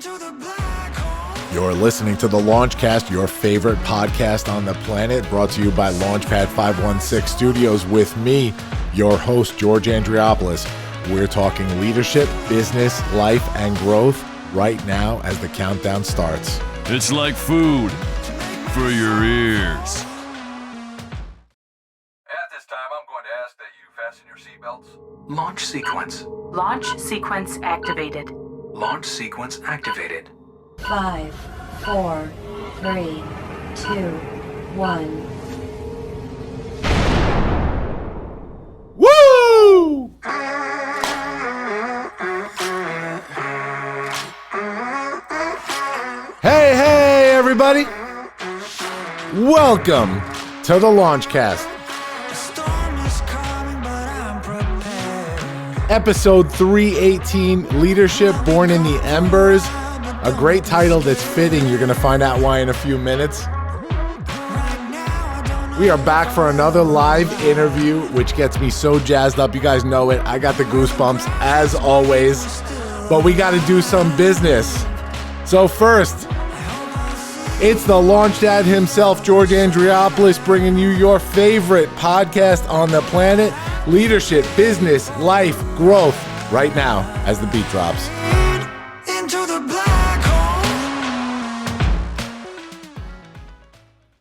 You're listening to the Launchcast, your favorite podcast on the planet, brought to you by Launchpad 516 Studios with me, your host, George Andriopoulos. We're talking leadership, business, life, and growth right now as the countdown starts. It's like food for your ears. At this time, I'm going to ask that you fasten your seatbelts. Launch sequence. Launch sequence activated. Launch sequence activated. 5, 4, 3, 2, 1. Woo! Hey, everybody. Welcome to the Launchcast. Episode 318, Leadership Born in the Embers. A great title that's fitting. You're going to find out why in a few minutes. We are back for another live interview, which gets me so jazzed up. You guys know it. I got the goosebumps as always. But we got to do some business. So first, it's the LaunchDad himself, George Andriopoulos, bringing you your favorite podcast on the planet. Leadership, business, life, growth, right now as the beat drops.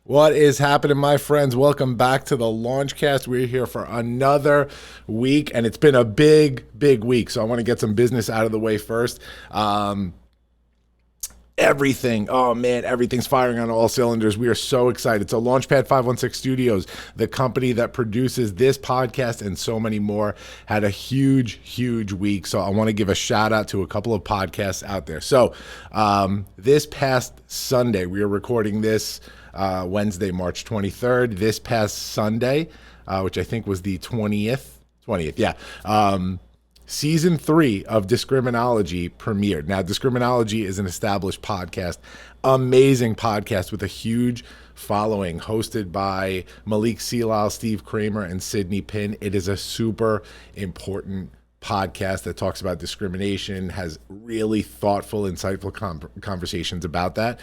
What is happening, my friends? Welcome back to the Launchcast. We're here for another week, and it's been a big week. So I want to get some business out of the way first. Everything's firing on all cylinders. We are so excited. So Launchpad 516 Studios, the company that produces this podcast and so many more, had a huge week. So I want to give a shout out to a couple of podcasts out there. So this past Sunday, we are recording this Wednesday, March 23rd. This past Sunday, which I think was the 20th, Season 3 of Discriminology premiered. Now, Discriminology is an established podcast, amazing podcast with a huge following, hosted by Malik Seelal, Steve Kramer, and Sydney Pinn. It is a super important podcast that talks about discrimination, has really thoughtful, insightful conversations about that.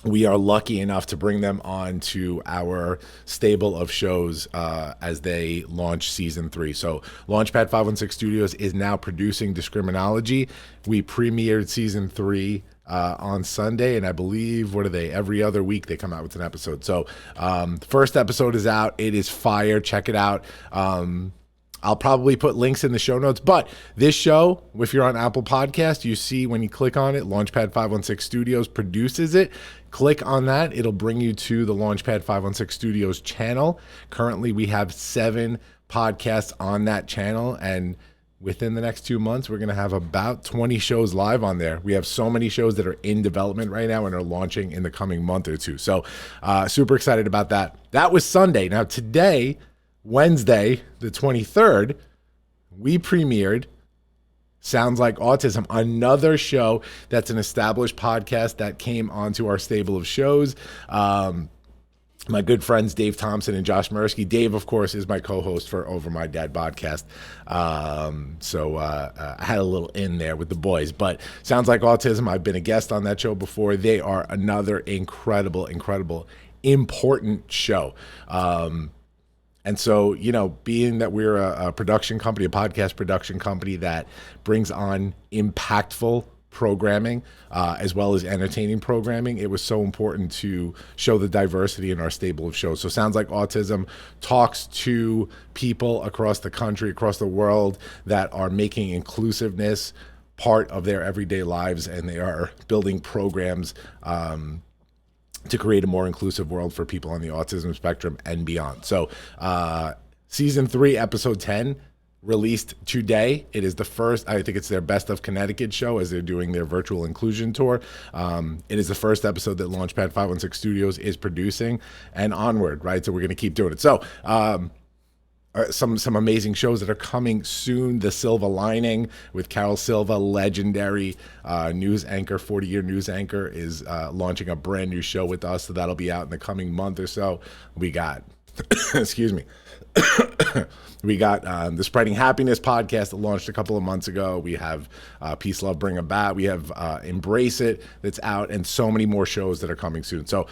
We are lucky enough to bring them on to our stable of shows as they launch season 3. So Launchpad 516 Studios is now producing Discriminology. We premiered season 3 on Sunday, and I believe, every other week they come out with an episode. So the first episode is out. It is fire. Check it out. I'll probably put links in the show notes, but this show, if you're on Apple Podcast, you see when you click on it, Launchpad 516 Studios produces it. Click on that. It'll bring you to the Launchpad 516 Studios channel. Currently, we have 7 podcasts on that channel, and within the next 2 months, we're going to have about 20 shows live on there. We have so many shows that are in development right now and are launching in the coming month or two. So super excited about that. That was Sunday. Now today, Wednesday, the 23rd, we premiered Sounds Like Autism, another show that's an established podcast that came onto our stable of shows. My good friends Dave Thompson and Josh Mursky. Dave, of course, is my co-host for Over My Dad podcast. So I had a little in there with the boys. But Sounds Like Autism, I've been a guest on that show before. They are another incredible, important show. And so, being that we're a production company, a podcast production company that brings on impactful programming as well as entertaining programming, it was so important to show the diversity in our stable of shows. So Sounds Like Autism talks to people across the country, across the world that are making inclusiveness part of their everyday lives, and they are building programs to create a more inclusive world for people on the autism spectrum and beyond. So season 3, episode 10, released today. It is the first, I think it's their Best of Connecticut show as they're doing their virtual inclusion tour. It is the first episode that Launchpad 516 Studios is producing, and onward, right? So we're going to keep doing it. So some amazing shows that are coming soon. The Silver Lining with Carol Silva, legendary news anchor, 40-year news anchor, is launching a brand new show with us. So that'll be out in the coming month or so. We got Excuse me. We got the Spreading Happiness podcast that launched a couple of months ago. We have Peace, Love, Bring About. We have Embrace It that's out, and so many more shows that are coming soon. So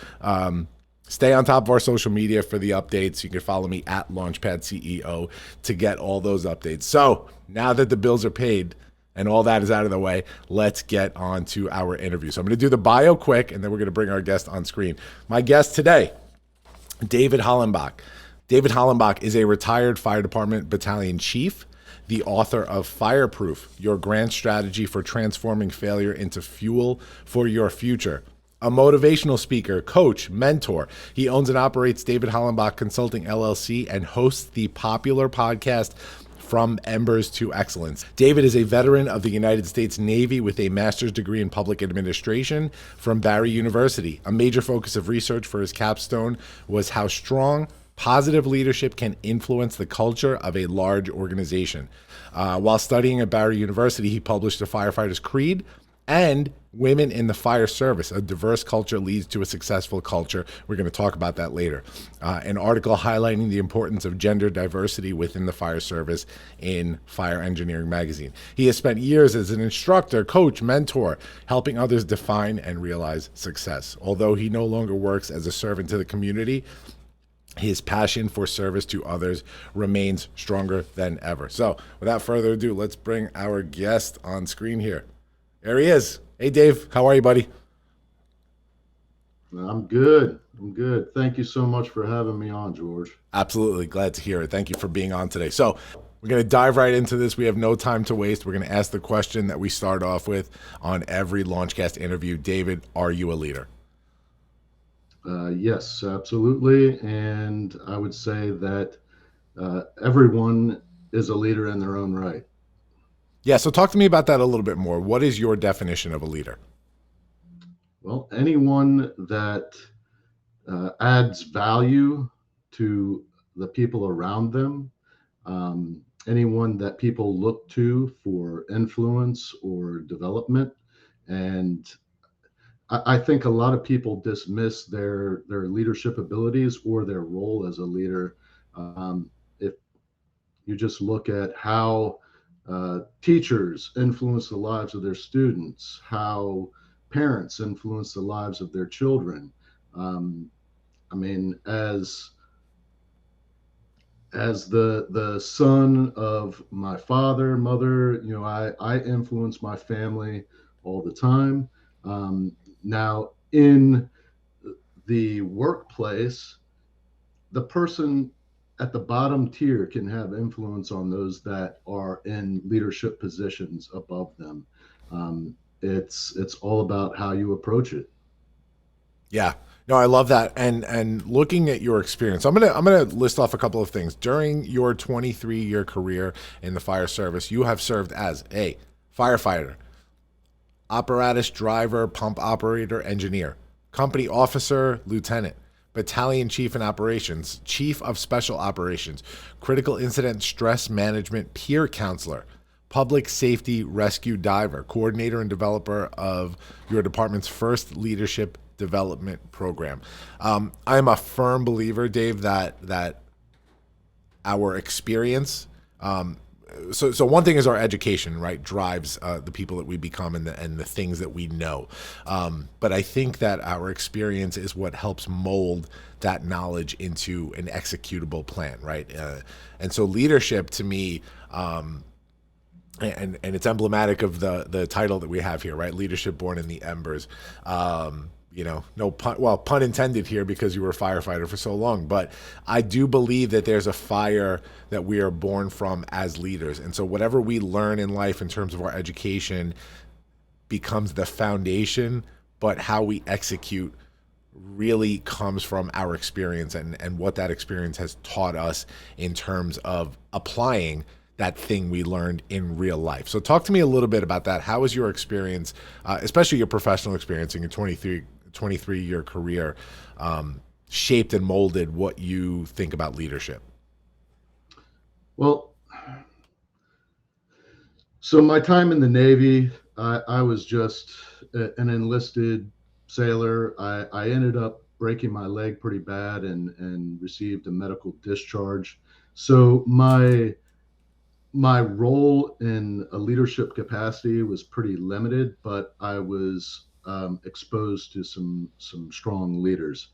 stay on top of our social media for the updates. You can follow me at Launchpad CEO to get all those updates. So now that the bills are paid and all that is out of the way, let's get on to our interview. So I'm going to do the bio quick, and then we're going to bring our guest on screen. My guest today, David Hollenbach. David Hollenbach is a retired fire department battalion chief, the author of Fireproof, Your Grand Strategy for Transforming Failure into Fuel for Your Future. A motivational speaker, coach, mentor. He owns and operates David Hollenbach Consulting LLC and hosts the popular podcast From Embers to Excellence. David is a veteran of the United States Navy with a master's degree in public administration from Barry University. A major focus of research for his capstone was how strong, positive leadership can influence the culture of a large organization. While studying at Barry University, he published The Firefighter's Creed and Women in the Fire Service, A Diverse Culture Leads to a Successful Culture. We're going to talk about that later. An article highlighting the importance of gender diversity within the fire service in Fire Engineering magazine. He has spent years as an instructor, coach, mentor, helping others define and realize success. Although he no longer works as a servant to the community, his passion for service to others remains stronger than ever. So without further ado, let's bring our guest on screen here. There he is. Hey, Dave. How are you, buddy? I'm good. Thank you so much for having me on, George. Absolutely. Glad to hear it. Thank you for being on today. So we're going to dive right into this. We have no time to waste. We're going to ask the question that we start off with on every Launchcast interview. David, are you a leader? Yes, absolutely. And I would say that everyone is a leader in their own right. Yeah, so talk to me about that a little bit more. What is your definition of a leader? Well, anyone that adds value to the people around them, anyone that people look to for influence or development. And I think a lot of people dismiss their leadership abilities or their role as a leader. If you just look at how teachers influence the lives of their students, how parents influence the lives of their children. I mean, as the son of my father, mother, you know, I influence my family all the time. Now, in the workplace, the person at the bottom tier can have influence on those that are in leadership positions above them. It's all about how you approach it. Yeah. No, I love that. And looking at your experience, I'm gonna list off a couple of things. During your 23-year career in the fire service, you have served as a firefighter, apparatus driver, pump operator, engineer, company officer, lieutenant, battalion chief in operations, chief of special operations, critical incident stress management peer counselor, public safety rescue diver, coordinator and developer of your department's first leadership development program. I'm a firm believer, Dave, that our experience, so one thing is our education, right, drives the people that we become and the things that we know. But I think that our experience is what helps mold that knowledge into an executable plan, right? And so leadership to me, and it's emblematic of the title that we have here, right? Leadership Born in the Embers. You know, no pun, well, pun intended here because you were a firefighter for so long, but I do believe that there's a fire that we are born from as leaders. And so whatever we learn in life in terms of our education becomes the foundation, but how we execute really comes from our experience and what that experience has taught us in terms of applying that thing we learned in real life. So talk to me a little bit about that. How was your experience, especially your professional experience in your 23-year career, shaped and molded what you think about leadership? Well, so my time in the Navy, I was just an enlisted sailor. I ended up breaking my leg pretty bad and received a medical discharge. So my role in a leadership capacity was pretty limited, but I was exposed to some strong leaders.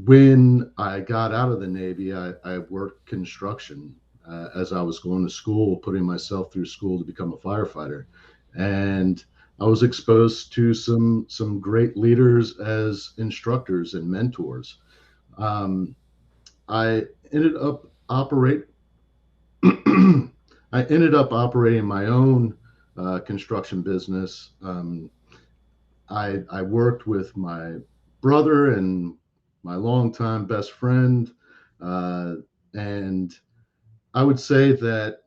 When I got out of the Navy, I worked construction as I was going to school, putting myself through school to become a firefighter. And I was exposed to some great leaders as instructors and mentors. I ended up operate. I ended up operating my own construction business. I worked with my brother and my longtime best friend, and I would say that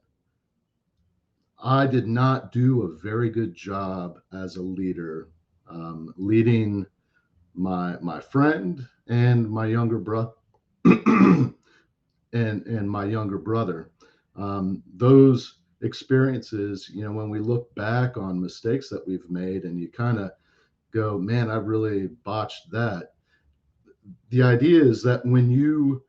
I did not do a very good job as a leader, leading my friend and my younger brother and my younger brother. Those experiences, when we look back on mistakes that we've made, and you kind of go, man, I really botched that. The idea is that when you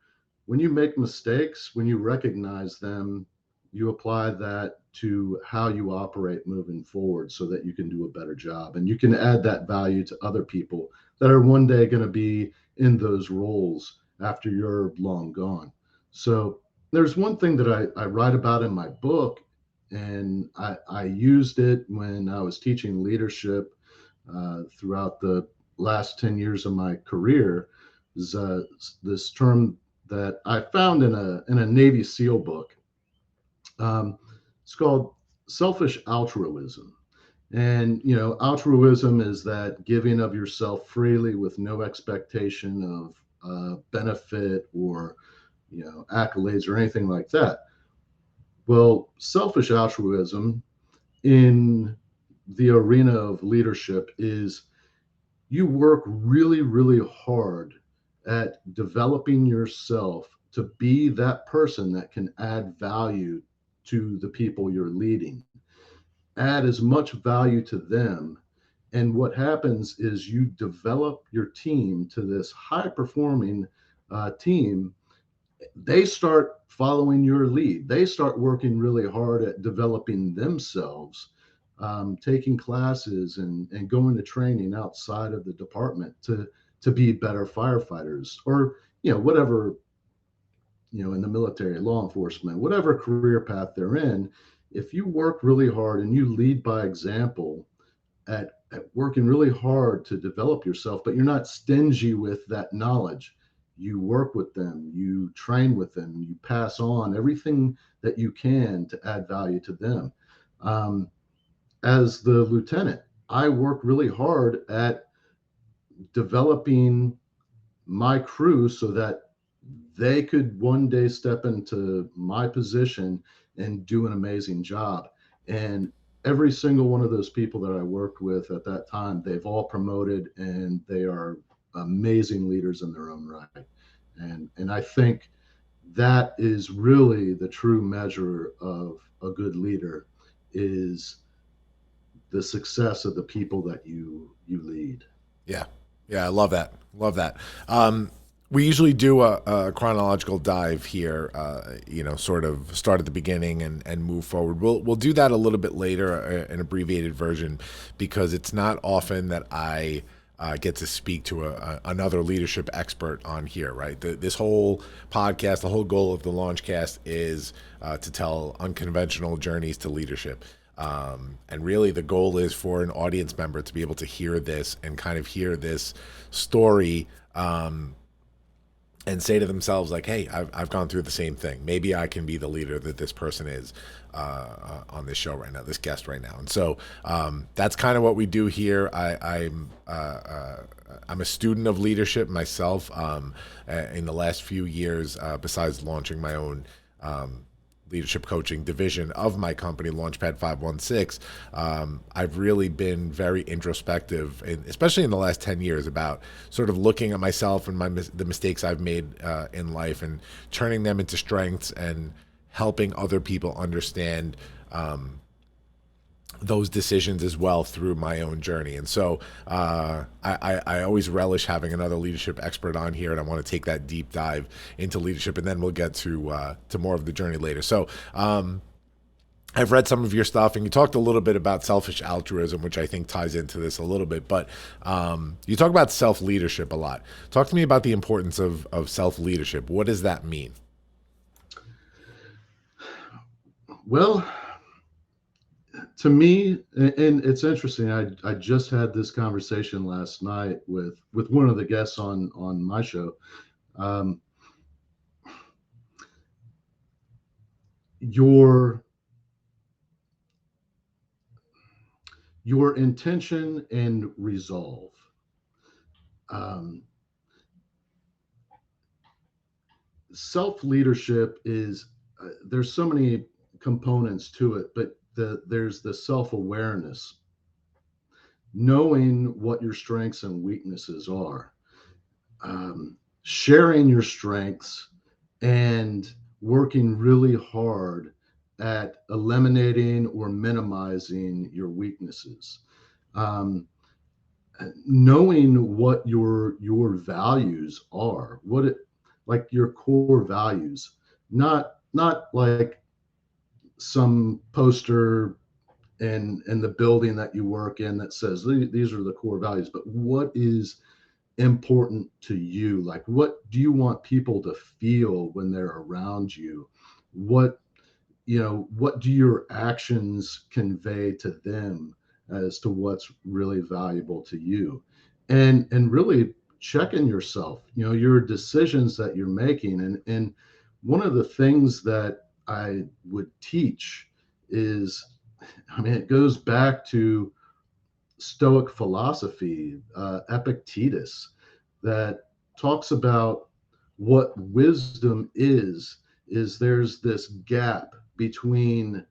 make mistakes, when you recognize them, you apply that to how you operate moving forward so that you can do a better job, and you can add that value to other people that are one day going to be in those roles after you're long gone. So there's one thing that I write about in my book, and I used it when I was teaching leadership throughout the last 10 years of my career. Is this term that I found in a Navy SEAL book. It's called selfish altruism. And, altruism is that giving of yourself freely with no expectation of benefit or, accolades or anything like that. Well, selfish altruism in the arena of leadership is you work really, really hard at developing yourself to be that person that can add value to the people you're leading. Add as much value to them. And what happens is you develop your team to this high performing team. They start following your lead. They start working really hard at developing themselves, taking classes and going to training outside of the department to be better firefighters, or whatever, in the military, law enforcement, whatever career path they're in. If you work really hard and you lead by example at working really hard to develop yourself, but you're not stingy with that knowledge, you work with them, you train with them, you pass on everything that you can to add value to them. As the lieutenant, I work really hard at developing my crew so that they could one day step into my position and do an amazing job. And every single one of those people that I worked with at that time, they've all promoted, and they are amazing leaders in their own right. And I think that is really the true measure of a good leader, is the success of the people that you lead. Yeah. I love that. We usually do a chronological dive here, sort of start at the beginning and move forward. We'll do that a little bit later, an abbreviated version, because it's not often that I get to speak to another leadership expert on here, right? This whole podcast, the whole goal of the Launchcast is to tell unconventional journeys to leadership. And really the goal is for an audience member to be able to hear this and kind of hear this story, and say to themselves, like, hey, I've gone through the same thing. Maybe I can be the leader that this person is on this show right now, this guest right now. And so that's kind of what we do here. I'm a student of leadership myself. In the last few years, besides launching my own leadership coaching division of my company, Launchpad 516, I've really been very introspective, especially in the last 10 years, about sort of looking at myself and the mistakes I've made in life and turning them into strengths and helping other people understand those decisions as well through my own journey. And so I always relish having another leadership expert on here, and I want to take that deep dive into leadership, and then we'll get to more of the journey later. So I've read some of your stuff, and you talked a little bit about selfish altruism, which I think ties into this a little bit, but you talk about self-leadership a lot. Talk to me about the importance of self-leadership. What does that mean? Well, to me, and it's interesting, I just had this conversation last night with one of the guests on my show. Your intention and resolve. Self-leadership is, there's so many components to it, but there's the self-awareness, knowing what your strengths and weaknesses are, sharing your strengths, and working really hard at eliminating or minimizing your weaknesses. Knowing what your values are, like your core values, not like some poster in the building that you work in that says these are the core values, but what is important to you? Like, what do you want people to feel when they're around you? What do your actions convey to them as to what's really valuable to you? And really checking yourself, your decisions that you're making. And one of the things that I would teach is, it goes back to Stoic philosophy, Epictetus, that talks about what wisdom is there's this gap between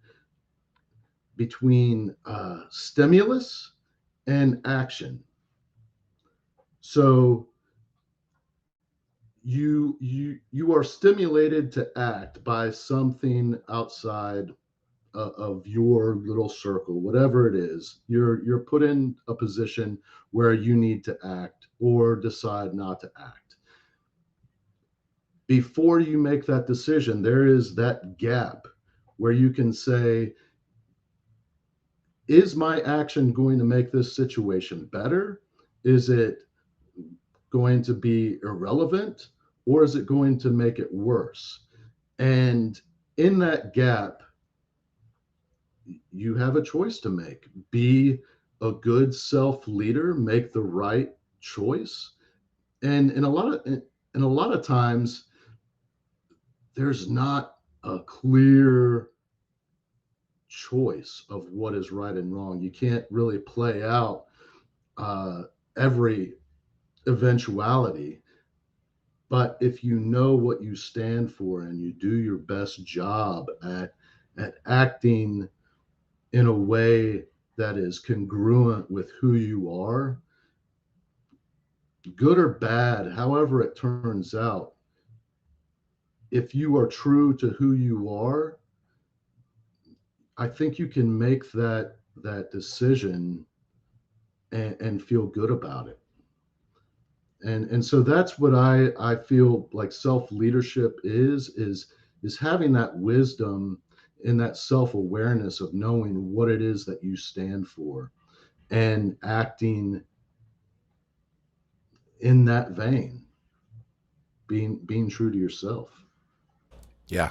stimulus and action. So you are stimulated to act by something outside of your little circle, whatever it is. You're put in a position where you need to act or decide not to act. Before you make that decision, there is that gap where you can say, is my action going to make this situation better? Is it going to be irrelevant, or is it going to make it worse? And in that gap, you have a choice to make. Be a good self-leader, make the right choice. And a lot of times, there's not a clear choice of what is right and wrong. You can't really play out every eventuality. But if you know what you stand for and you do your best job at acting in a way that is congruent with who you are, good or bad, however it turns out, if you are true to who you are, I think you can make that decision and feel good about it. And so that's what I feel like self-leadership is having that wisdom and that self-awareness of knowing what it is that you stand for and acting in that vein, being true to yourself. Yeah.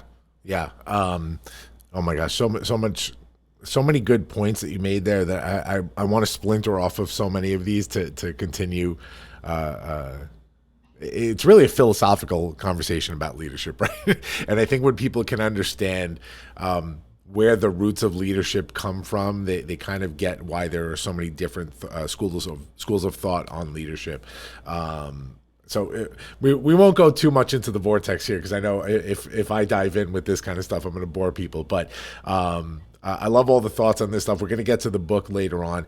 Oh my gosh, so many good points that you made there that I want to splinter off of so many of these to continue. It's really a philosophical conversation about leadership, right? And I think when people can understand where the roots of leadership come from, they kind of get why there are so many different schools of thought on leadership. So we won't go too much into the vortex here, because I know if I dive in with this kind of stuff, I'm going to bore people. But I love all the thoughts on this stuff. We're going to get to the book later on.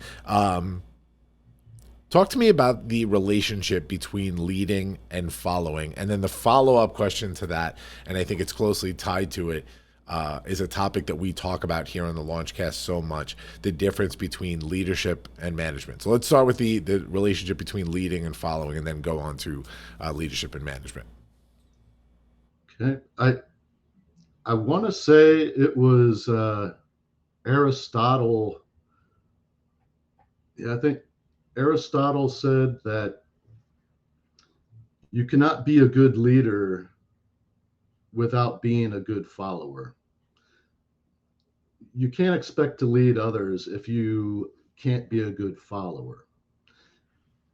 Talk to me about the relationship between leading and following, and then the follow-up question to that, and I think it's closely tied to it. is a topic that we talk about here on the Launchcast so much, the difference between leadership and management. So let's start with the relationship between leading and following, and then go on to leadership and management. Okay. I want to say it was Aristotle. Yeah, I think Aristotle said that you cannot be a good leader without being a good follower. You can't expect to lead others if you can't be a good follower.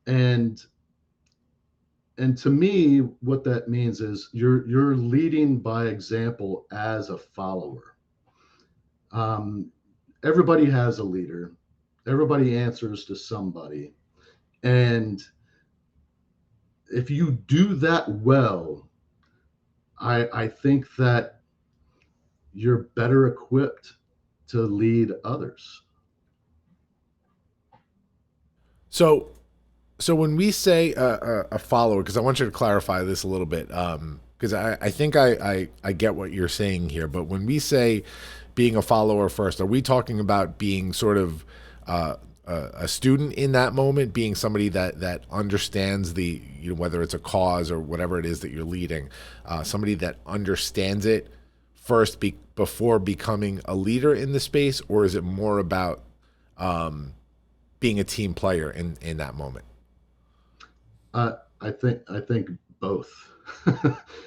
And to me, what that means is you're leading by example as a follower. Everybody has a leader. Everybody answers to somebody. And if you do that well, I think that you're better equipped to lead others. So when we say a follower, because I want you to clarify this a little bit, because I think I get what you're saying here, but when we say being a follower first, are we talking about being sort of a student in that moment, being somebody that understands the, whether it's a cause or whatever it is that you're leading, somebody that understands it first before becoming a leader in the space, or is it more about being a team player in that moment? I think both.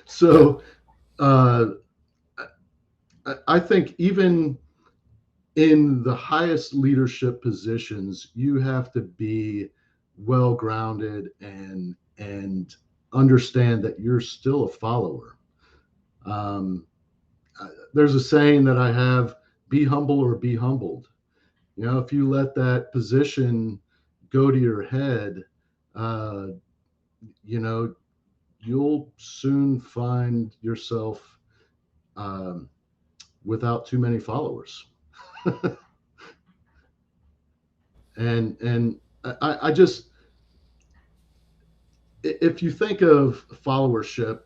So I think even in the highest leadership positions, you have to be well grounded and understand that you're still a follower. There's a saying that I have: be humble or be humbled. If you let that position go to your head, you'll soon find yourself without too many followers. and I just, if you think of followership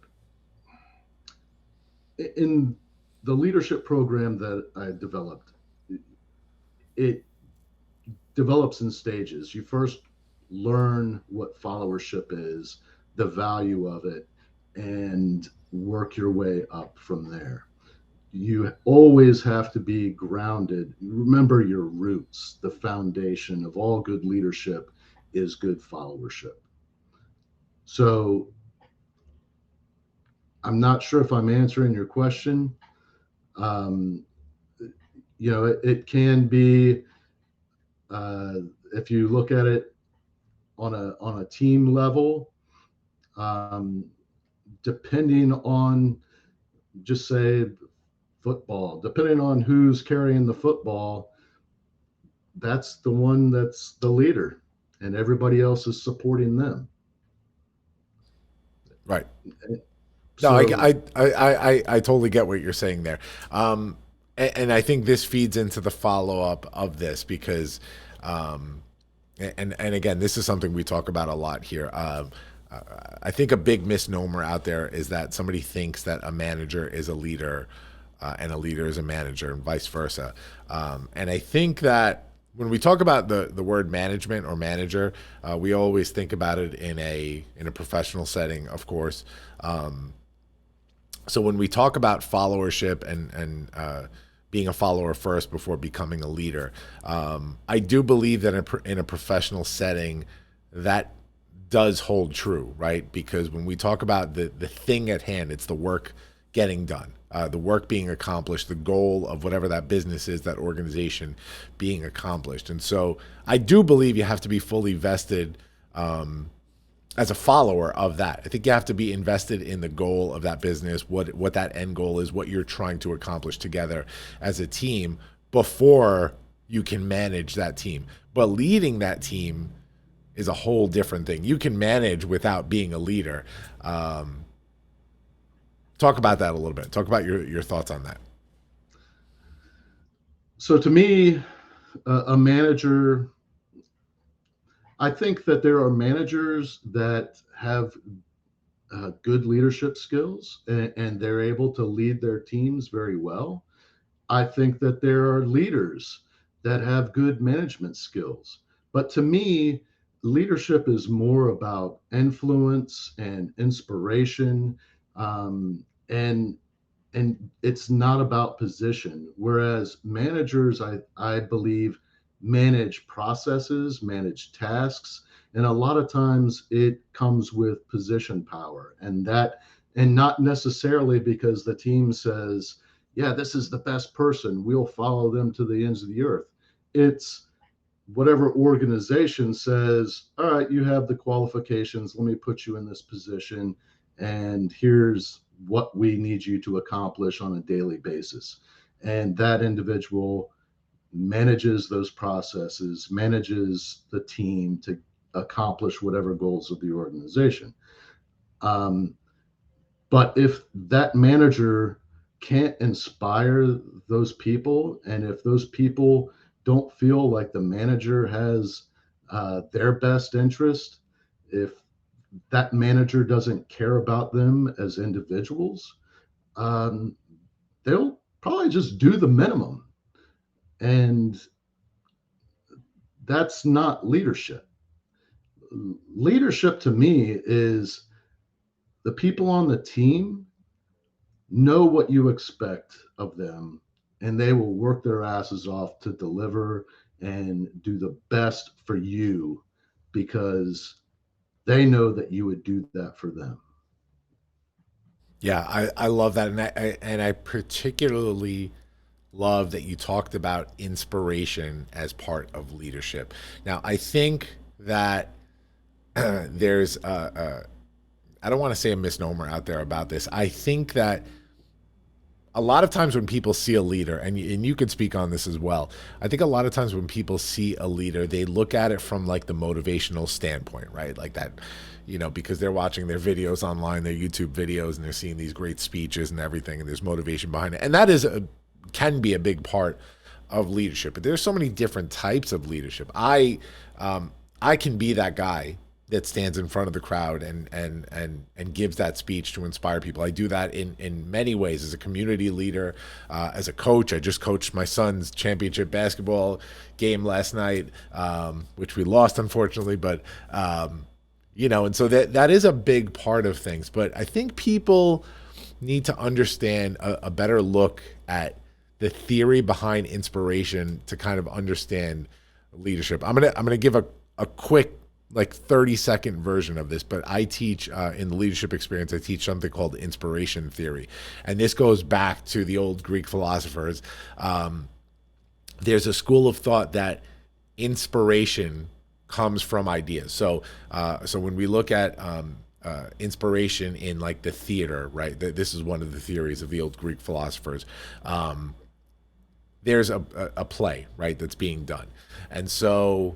in the leadership program that I developed, it develops in stages. You first learn what followership is, the value of it, and work your way up from there. You always have to be grounded. Remember your roots. The foundation of all good leadership is good followership. So I'm not sure if I'm answering your question. It can be, if you look at it on a team level, depending on, just say, football, depending on who's carrying the football, that's the one that's the leader, and everybody else is supporting them. Right. So, No, I totally get what you're saying there. And I think this feeds into the follow-up of this, because and again, this is something we talk about a lot here. I think a big misnomer out there is that somebody thinks that a manager is a leader and a leader is a manager, and vice versa. And I think that when we talk about the word management or manager, we always think about it in a professional setting, of course. So when we talk about followership and being a follower first before becoming a leader, I do believe that in a professional setting, that does hold true, right? Because when we talk about the thing at hand, it's the work getting done, the work being accomplished, the goal of whatever that business is, that organization being accomplished. And so I do believe you have to be fully vested as a follower of that. I think you have to be invested in the goal of that business, what that end goal is, what you're trying to accomplish together as a team, before you can manage that team. But leading that team is a whole different thing. You can manage without being a leader. Talk about that a little bit. Talk about your thoughts on that. So to me, a manager, I think that there are managers that have good leadership skills, and they're able to lead their teams very well. I think that there are leaders that have good management skills. But to me, leadership is more about influence and inspiration, and it's not about position. Whereas managers, I believe, manage processes, manage tasks, and a lot of times it comes with position power, and not necessarily because the team says, yeah, this is the best person, we'll follow them to the ends of the earth. It's whatever organization says, all right, you have the qualifications, let me put you in this position, and here's what we need you to accomplish on a daily basis. And that individual manages those processes, manages the team to accomplish whatever goals of the organization. But if that manager can't inspire those people, and if those people don't feel like the manager has their best interest, if that manager doesn't care about them as individuals, they'll probably just do the minimum. And that's not leadership. Leadership to me is the people on the team know what you expect of them, and they will work their asses off to deliver and do the best for you because they know that you would do that for them. Yeah, I love that, and I particularly love that you talked about inspiration as part of leadership. Now, I think that there's I don't want to say a misnomer out there about this. I think that a lot of times when people see a leader, and you could speak on this as well, I think a lot of times when people see a leader, they look at it from like the motivational standpoint, right? Like that, because they're watching their videos online, their YouTube videos, and they're seeing these great speeches and everything, and there's motivation behind it. And that can be a big part of leadership. But there's so many different types of leadership. I can be that guy that stands in front of the crowd and gives that speech to inspire people. I do that in many ways as a community leader, as a coach. I just coached my son's championship basketball game last night, which we lost, unfortunately. But, and so that is a big part of things. But I think people need to understand a better look at the theory behind inspiration to kind of understand leadership. I'm gonna give a quick, like 30-second version of this, but I teach in the leadership experience, I teach something called inspiration theory. And this goes back to the old Greek philosophers. There's a school of thought that inspiration comes from ideas. So when we look at inspiration in like the theater, right? This is one of the theories of the old Greek philosophers. There's a play, right, that's being done. And so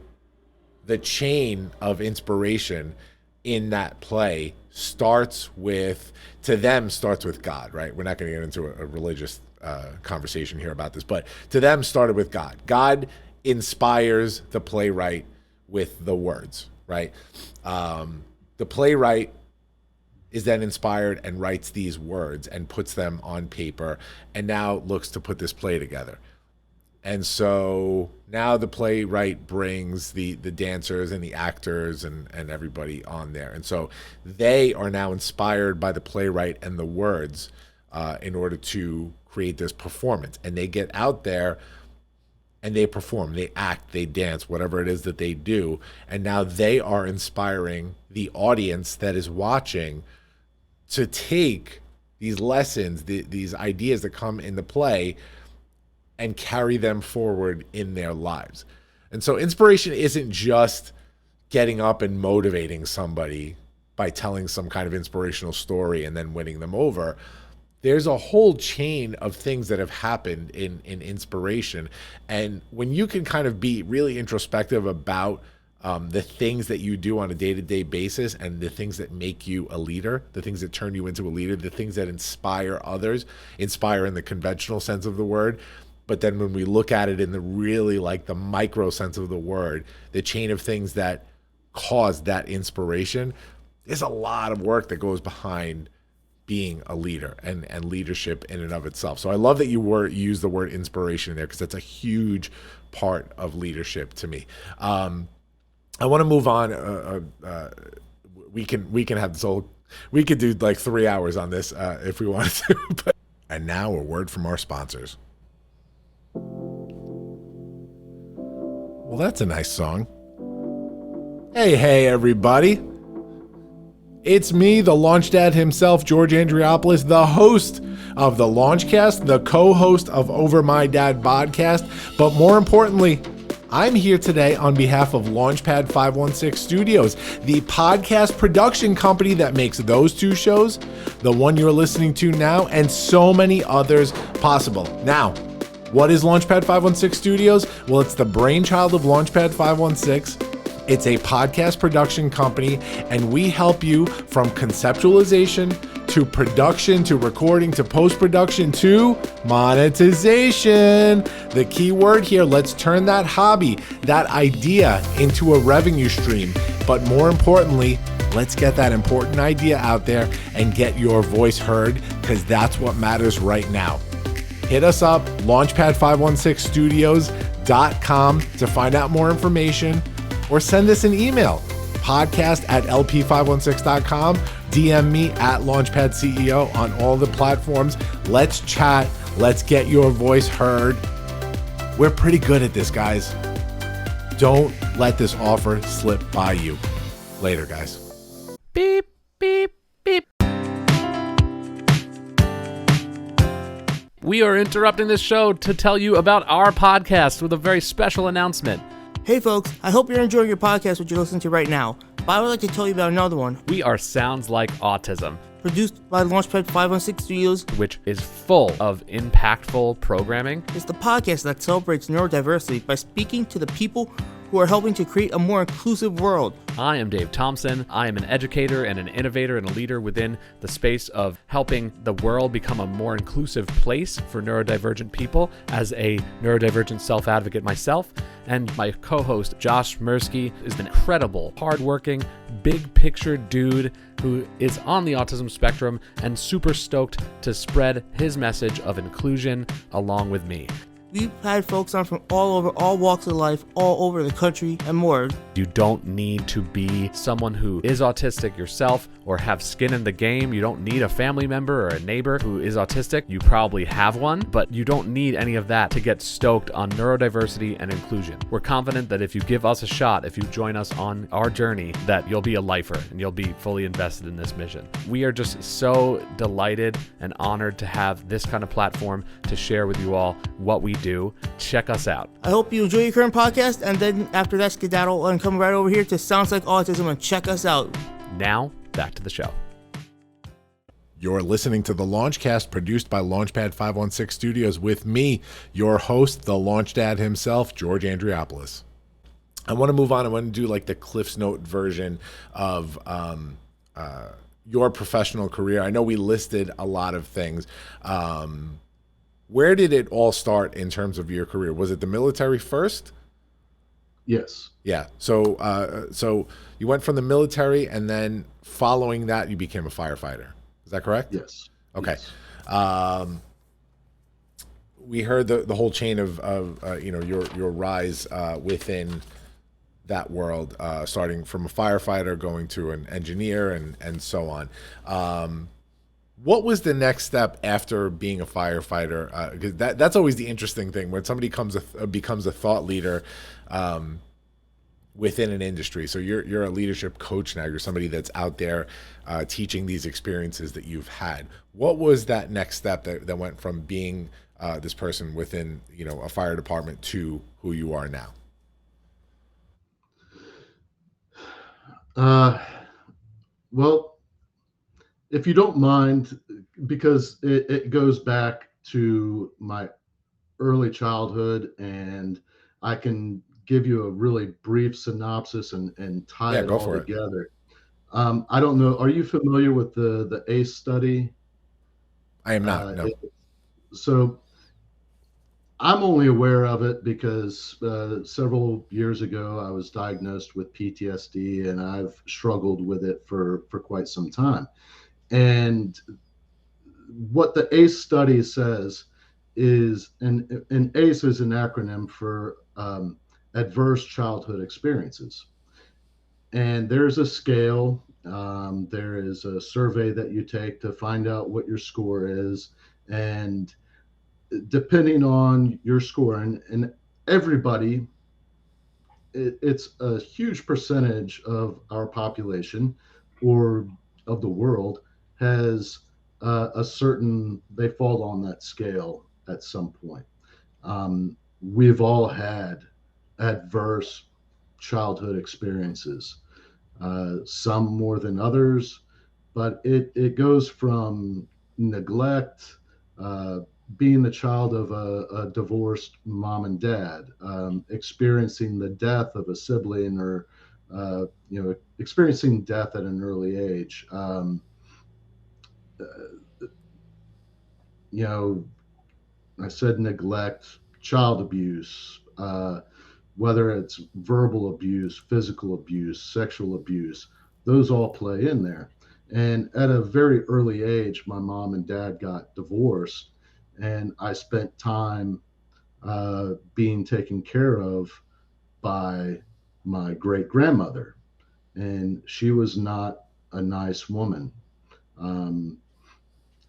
the chain of inspiration in that play starts with God, right? We're not going to get into a religious conversation here about this, but to them started with God. God inspires the playwright with the words, right? The playwright is then inspired and writes these words and puts them on paper and now looks to put this play together. And so now the playwright brings the dancers and the actors and everybody on there. And so they are now inspired by the playwright and the words in order to create this performance. And they get out there and they perform, they act, they dance, whatever it is that they do. And now they are inspiring the audience that is watching to take these lessons, these ideas that come in the play, and carry them forward in their lives. And so inspiration isn't just getting up and motivating somebody by telling some kind of inspirational story and then winning them over. There's a whole chain of things that have happened in inspiration. And when you can kind of be really introspective about the things that you do on a day-to-day basis and the things that make you a leader, the things that turn you into a leader, the things that inspire others, inspire in the conventional sense of the word. But then when we look at it in the really like the micro sense of the word, the chain of things that cause that inspiration, there's a lot of work that goes behind being a leader and leadership in and of itself. So I love that you used the word inspiration there, because that's a huge part of leadership to me. I want to move on. We can have this whole, we could do like 3 hours on this if we wanted to. But, and now a word from our sponsors. Well, that's a nice song. Hey, everybody. It's me, the LaunchDad himself, George Andriopoulos, the host of the Launchcast, the co-host of Over My Dad podcast. But more importantly, I'm here today on behalf of Launchpad 516 Studios, the podcast production company that makes those two shows, the one you're listening to now, and so many others possible. Now, what is Launchpad 516 Studios? Well, it's the brainchild of Launchpad 516. It's a podcast production company, and we help you from conceptualization to production to recording to post-production to monetization. The key word here, let's turn that hobby, that idea into a revenue stream. But more importantly, let's get that important idea out there and get your voice heard, because that's what matters right now. Hit us up, launchpad516studios.com to find out more information, or send us an email, podcast@lp516.com. DM me at LaunchpadCEO on all the platforms. Let's chat. Let's get your voice heard. We're pretty good at this, guys. Don't let this offer slip by you. Later, guys. Beep, beep, beep. We are interrupting this show to tell you about our podcast with a very special announcement. Hey folks, I hope you're enjoying your podcast, what you're listening to right now. But I would like to tell you about another one. We are Sounds Like Autism, Produced by Launchpad 516 Studios, which is full of impactful programming. It's the podcast that celebrates neurodiversity by speaking to the people who are helping to create a more inclusive world. I am Dave Thompson. I am an educator and an innovator and a leader within the space of helping the world become a more inclusive place for neurodivergent people as a neurodivergent self-advocate myself. And my co-host, Josh Mirsky, is an incredible, hardworking, big picture dude who is on the autism spectrum and super stoked to spread his message of inclusion along with me. We've had folks on from all over, all walks of life, all over the country, and more. You don't need to be someone who is autistic yourself or have skin in the game. You don't need a family member or a neighbor who is autistic. You probably have one, but you don't need any of that to get stoked on neurodiversity and inclusion. We're confident that if you give us a shot, if you join us on our journey, that you'll be a lifer and you'll be fully invested in this mission. We are just so delighted and honored to have this kind of platform to share with you all what we do. Check us out. I hope you enjoy your current podcast, and then after that, skedaddle and come right over here to Sounds Like Autism and check us out. Now, back to the show. You're listening to the Launchcast, produced by Launchpad 516 Studios with me, your host, the LaunchDad himself, George Andriopoulos. I want to move on. I want to do like the Cliff's Note version of your professional career. I know we listed a lot of things. Where did it all start in terms of your career? Was it the military first? Yes. Yeah. So you went from the military, and then following that, you became a firefighter. Is that correct? Yes. Okay. Yes. We heard the whole chain of your rise within that world, starting from a firefighter, going to an engineer, and so on. What was the next step after being a firefighter? Because that's always the interesting thing, when somebody becomes a thought leader within an industry. So you're a leadership coach now. You're somebody that's out there teaching these experiences that you've had. What was that next step that went from being this person within a fire department to who you are now? Well, if you don't mind, because it goes back to my early childhood, and I can give you a really brief synopsis and tie it all together. I don't know. Are you familiar with the ACE study? I am not. No. So I'm only aware of it because several years ago I was diagnosed with PTSD, and I've struggled with it for quite some time. And what the ACE study says is, and ACE is an acronym for adverse childhood experiences. And there's a scale, there is a survey that you take to find out what your score is. And depending on your score, and everybody, it's a huge percentage of our population or of the world has they fall on that scale at some point. We've all had adverse childhood experiences, some more than others, but it goes from neglect, being the child of a divorced mom and dad, experiencing the death of a sibling, or experiencing death at an early age. I said neglect, child abuse, whether it's verbal abuse, physical abuse, sexual abuse, those all play in there. And at a very early age, my mom and dad got divorced, and I spent time being taken care of by my great grandmother. And she was not a nice woman.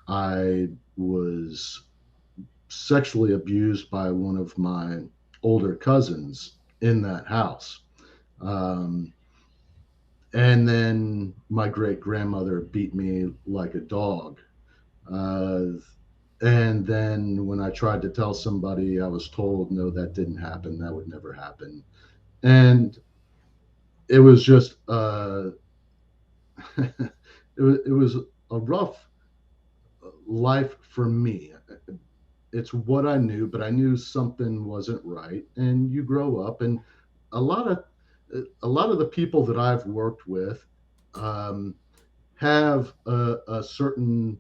I was sexually abused by one of my older cousins in that house. And then my great grandmother beat me like a dog. And then when I tried to tell somebody, I was told, no, that didn't happen. That would never happen. And it was just, it was a rough life for me. It's what I knew, but I knew something wasn't right. And you grow up, and a lot of the people that I've worked with have a certain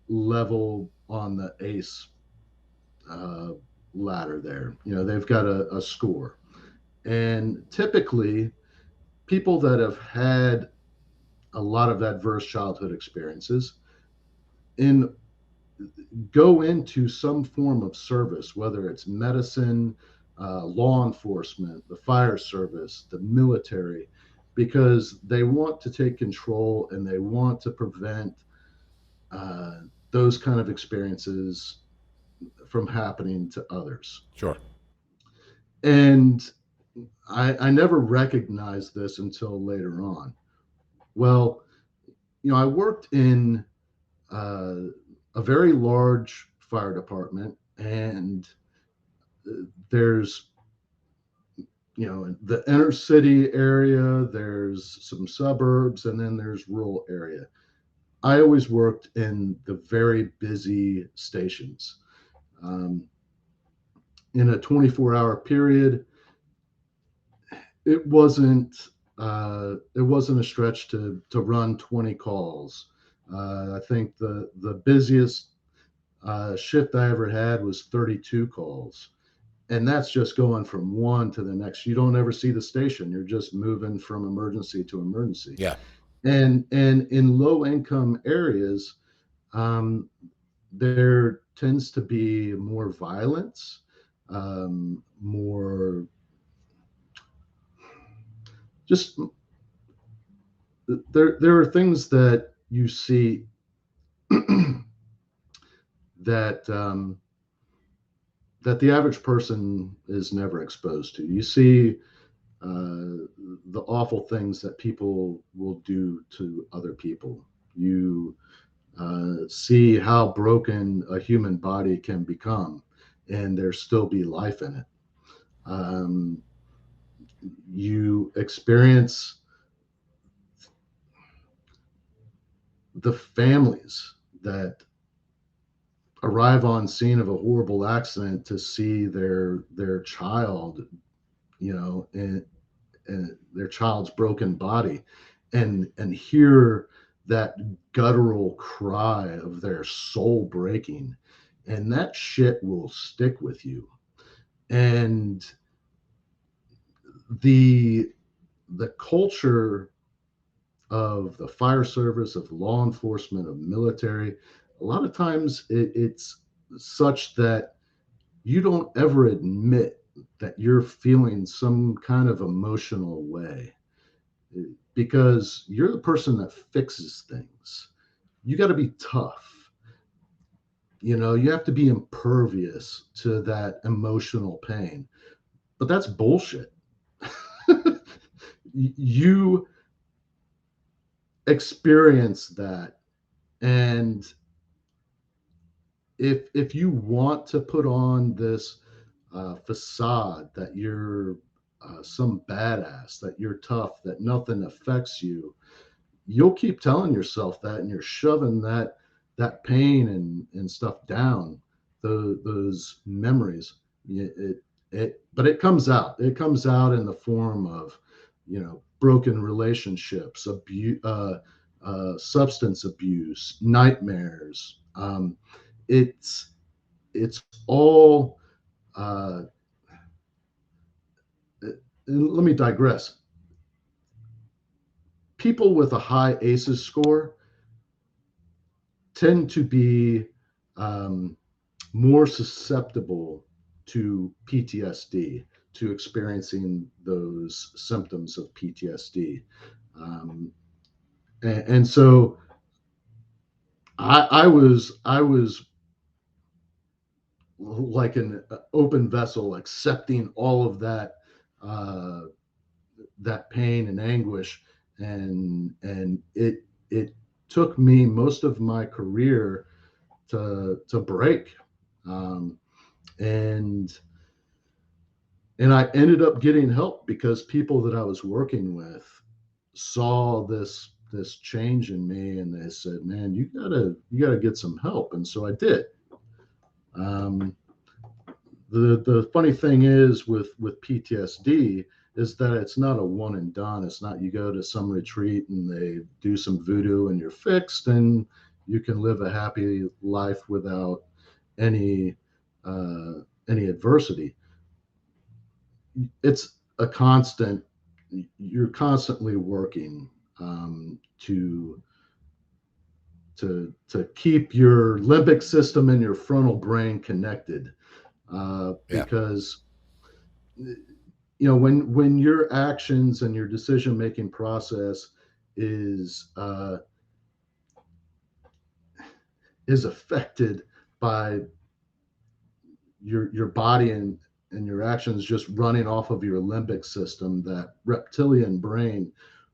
level on the ACE ladder there. They've got a score. And typically, people that have had a lot of adverse childhood experiences go into some form of service, whether it's medicine, law enforcement, the fire service, the military, because they want to take control and they want to prevent those kind of experiences from happening to others. Sure. And I never recognized this until later on. Well, I worked in a very large fire department, and there's the inner city area, there's some suburbs, and then there's rural area. I always worked in the very busy stations. In a 24-hour period, it wasn't a stretch to run 20 calls. I think the busiest shift I ever had was 32 calls. And that's just going from one to the next. You don't ever see the station. You're just moving from emergency to emergency. Yeah. And in low income areas, there tends to be more violence, more just there are things that you see that the average person is never exposed to. You see the awful things that people will do to other people. You see how broken a human body can become, and there still be life in it. You experience the families that arrive on scene of a horrible accident to see their child, and their child's broken body, and hear that guttural cry of their soul breaking, and that shit will stick with you. And the culture of the fire service, of law enforcement, of military, a lot of times it's such that you don't ever admit that you're feeling some kind of emotional way, because you're the person that fixes things. You got to be tough. You have to be impervious to that emotional pain. But that's bullshit. You experience that, and if you want to put on this facade that you're some badass, that you're tough, that nothing affects you, you'll keep telling yourself that, and you're shoving that pain and stuff down, those memories. But it comes out. It comes out in the form of, broken relationships, substance abuse, nightmares. It's all. Let me digress. People with a high ACEs score tend to be more susceptible to PTSD, to experiencing those symptoms of PTSD. And so I was like an open vessel, accepting all of that pain and anguish, and it took me most of my career to break, and I ended up getting help because people that I was working with saw this change in me, and they said, "Man, you gotta get some help." And so I did. The funny thing is with PTSD is that it's not a one and done. It's not you go to some retreat and they do some voodoo and you're fixed and you can live a happy life without any adversity. It's a constant. You're constantly working to keep your limbic system and your frontal brain connected, because when your actions and your decision making process is affected by your body and your actions just running off of your limbic system, that reptilian brain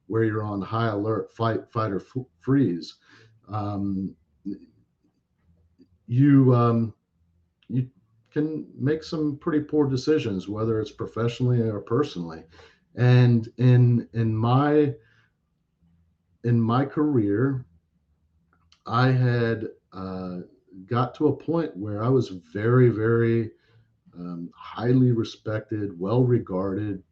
where you're on high alert, fight or freeze, you can make some pretty poor decisions, whether it's professionally or personally. And in my career, I had got to a point where I was very, very highly respected, well regarded,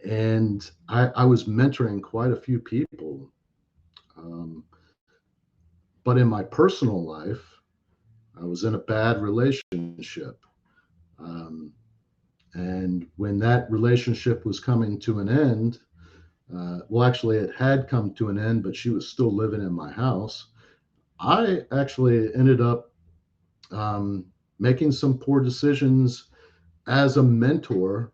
and I was mentoring quite a few people. But in my personal life, I was in a bad relationship. And when that relationship was coming to an end, well, actually, it had come to an end, but she was still living in my house. I actually ended up making some poor decisions as a mentor.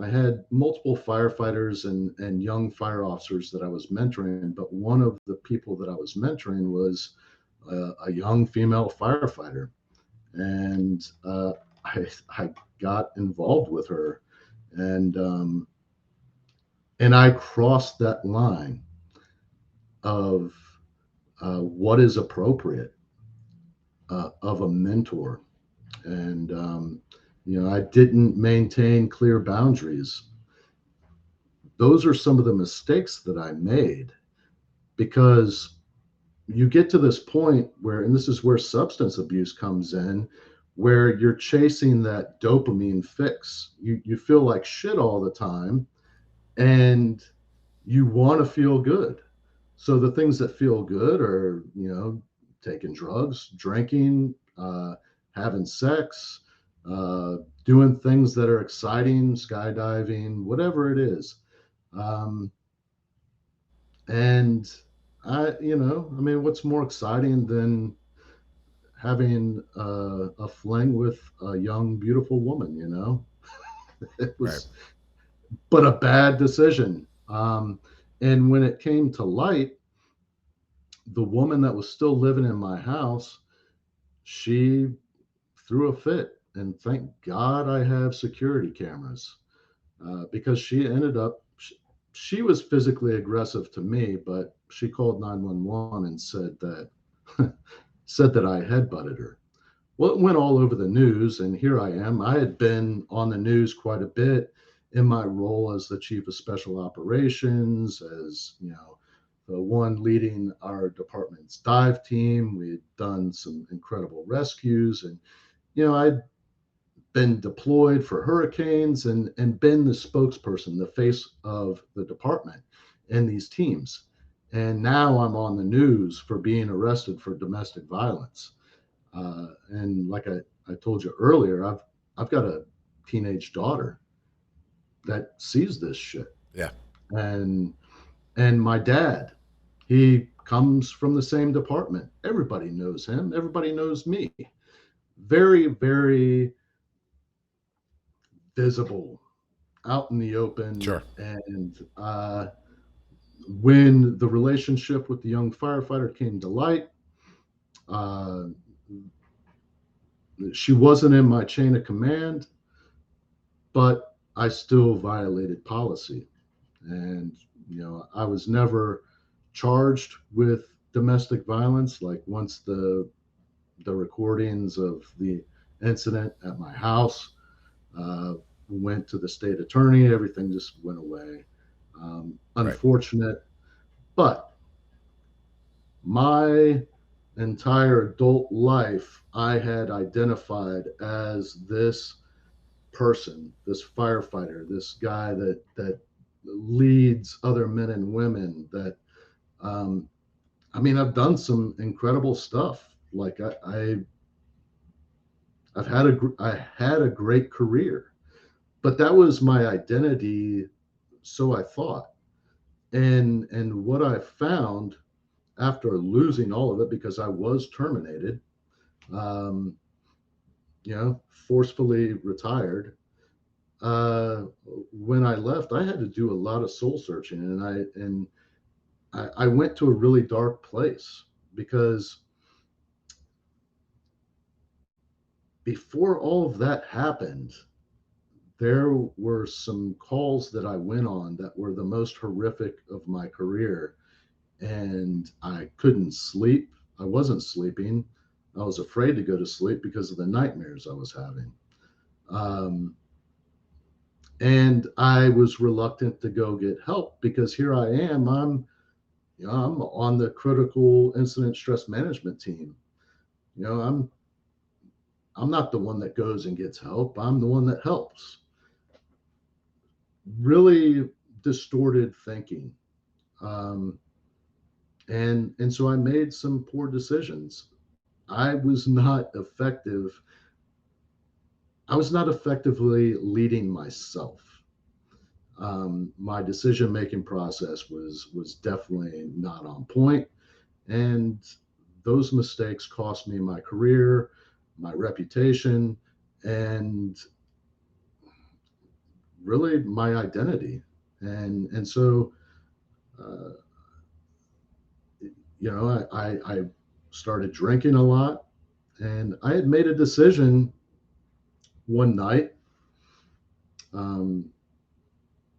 I had multiple firefighters and young fire officers that I was mentoring, but one of the people that I was mentoring was a young female firefighter. And I got involved with her, and I crossed that line of what is appropriate of a mentor, and I didn't maintain clear boundaries. Those are some of the mistakes that I made, because you get to this point where, and this is where substance abuse comes in, where you're chasing that dopamine fix. You feel like shit all the time, and you want to feel good. So the things that feel good are, taking drugs, drinking, having sex, doing things that are exciting, skydiving, whatever it is. And I mean, what's more exciting than having a fling with a young, beautiful woman? It Right. was, but a bad decision. And when it came to light, the woman that was still living in my house, she threw a fit. And thank God I have security cameras, because she ended up, she was physically aggressive to me, but she called 911 and said that said that I headbutted her. Well, it went all over the news, and here I am. I had been on the news quite a bit in my role as the chief of special operations, as the one leading our department's dive team. We had done some incredible rescues, and I'd been deployed for hurricanes and been the spokesperson, the face of the department and these teams. And now I'm on the news for being arrested for domestic violence. And like I told you earlier, I've got a teenage daughter that sees this shit. Yeah. And my dad, he comes from the same department. Everybody knows him. Everybody knows me. Very, very visible, out in the open. Sure. And when the relationship with the young firefighter came to light, she wasn't in my chain of command, but I still violated policy. And, I was never charged with domestic violence. Like, once the recordings of the incident at my house went to the state attorney, everything just went away. Unfortunate, but my entire adult life, I had identified as this person, this firefighter, this guy that leads other men and women. That I mean, I've done some incredible stuff. Like, I had a great career, but that was my identity, so I thought. And what I found after losing all of it, because I was terminated, forcefully retired. When I left, I had to do a lot of soul searching, and I went to a really dark place, because before all of that happened, there were some calls that I went on that were the most horrific of my career, and I couldn't sleep. I wasn't sleeping. I was afraid to go to sleep because of the nightmares I was having. And I was reluctant to go get help, because here I am. I'm on the critical incident stress management team. I'm not the one that goes and gets help. I'm the one that helps. Really distorted thinking. And so I made some poor decisions. I was not effective. I was not effectively leading myself. My decision-making process was definitely not on point. And those mistakes cost me my career, my reputation, and really my identity. And so, I started drinking a lot, and I had made a decision one night.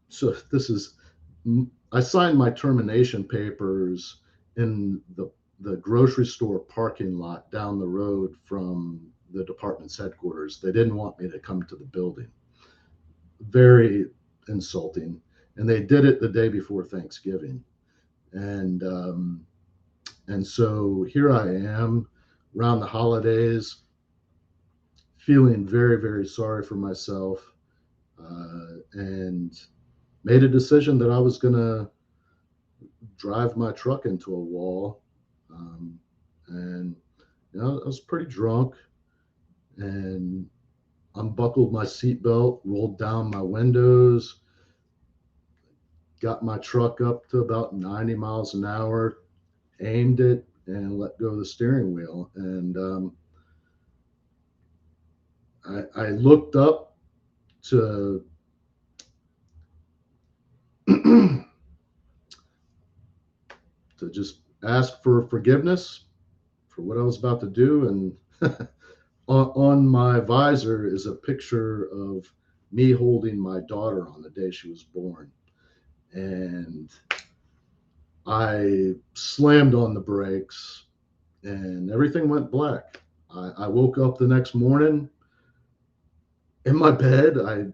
So I signed my termination papers in the grocery store parking lot down the road from the department's headquarters. They didn't want me to come to the building. Very insulting. And they did it the day before Thanksgiving. And so here I am around the holidays, feeling very, very sorry for myself, and made a decision that I was going to drive my truck into a wall. And I was pretty drunk, and unbuckled my seatbelt, rolled down my windows, got my truck up to about 90 miles an hour, aimed it, and let go of the steering wheel. And I looked up to to just ask for forgiveness for what I was about to do. And on my visor is a picture of me holding my daughter on the day she was born. And I slammed on the brakes and everything went black. I woke up the next morning in my bed. I,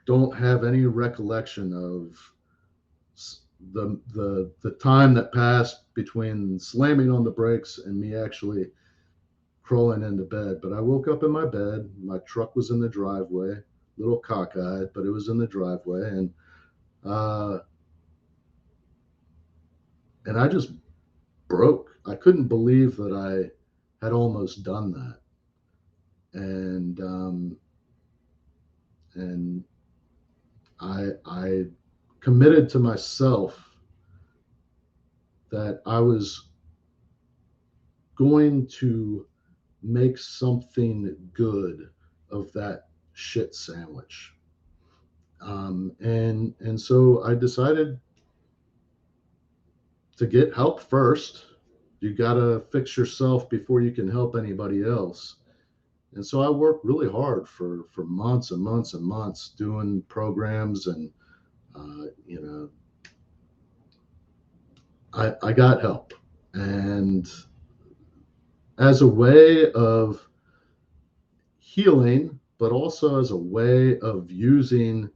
don't have any recollection of the time that passed between slamming on the brakes and me actually crawling into bed. But I woke up in my bed. My truck was in the driveway, a little cockeyed, but it was in the driveway. And I just broke. I couldn't believe that I had almost done that. And I committed to myself that I was going to make something good of that shit sandwich. And so I decided to get help first. You got to fix yourself before you can help anybody else. And so I worked really hard for months and months and months doing programs, and I got help. And as a way of healing, but also as a way of using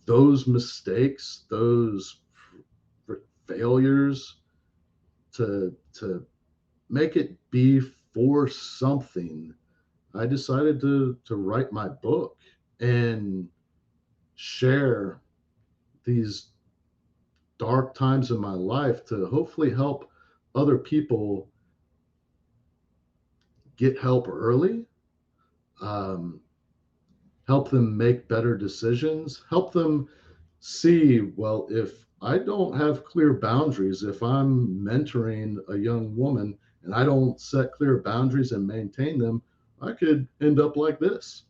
those mistakes, those failures to make it be for something, I decided to write my book and share these dark times in my life to hopefully help other people get help early, help them make better decisions, help them see, well, if I don't have clear boundaries, if I'm mentoring a young woman and I don't set clear boundaries and maintain them, I could end up like this.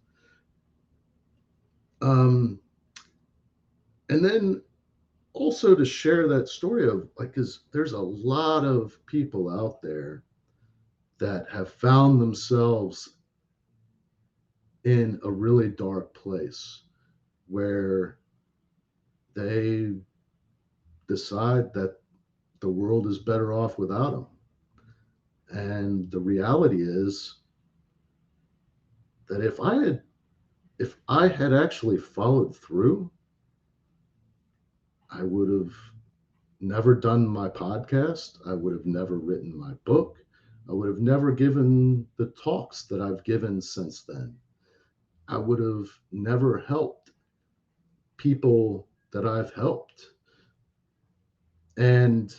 And then also to share that story of, like, because there's a lot of people out there that have found themselves in a really dark place where they decide that the world is better off without them. And the reality is that if I had actually followed through, I would have never done my podcast. I would have never written my book. I would have never given the talks that I've given since then. I would have never helped people that I've helped. And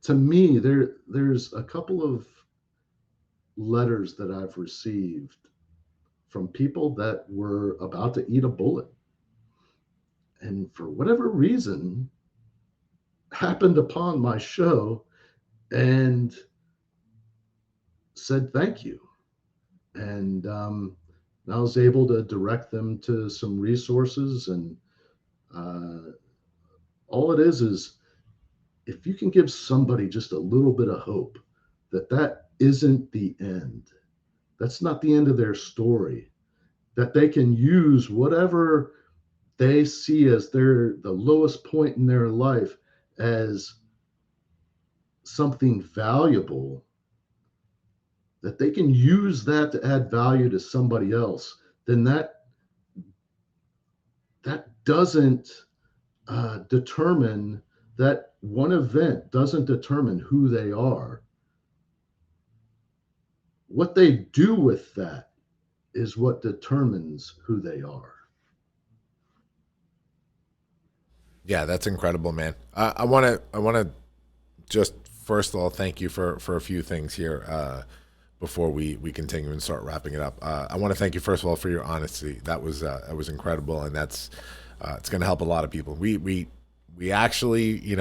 to me, there's a couple of letters that I've received from people that were about to eat a bullet, and for whatever reason happened upon my show and said thank you. And I was able to direct them to some resources. And all it is if you can give somebody just a little bit of hope that isn't the end, that's not the end of their story, that they can use whatever they see as the lowest point in their life as something valuable, that they can use that to add value to somebody else, then that doesn't determine, that one event doesn't determine who they are. What they do with that is what determines who they are. Yeah, that's incredible, man. I want to just first of all thank you for a few things here before we continue and start wrapping it up. I want to thank you first of all for your honesty. That was incredible, and that's it's going to help a lot of people. We actually,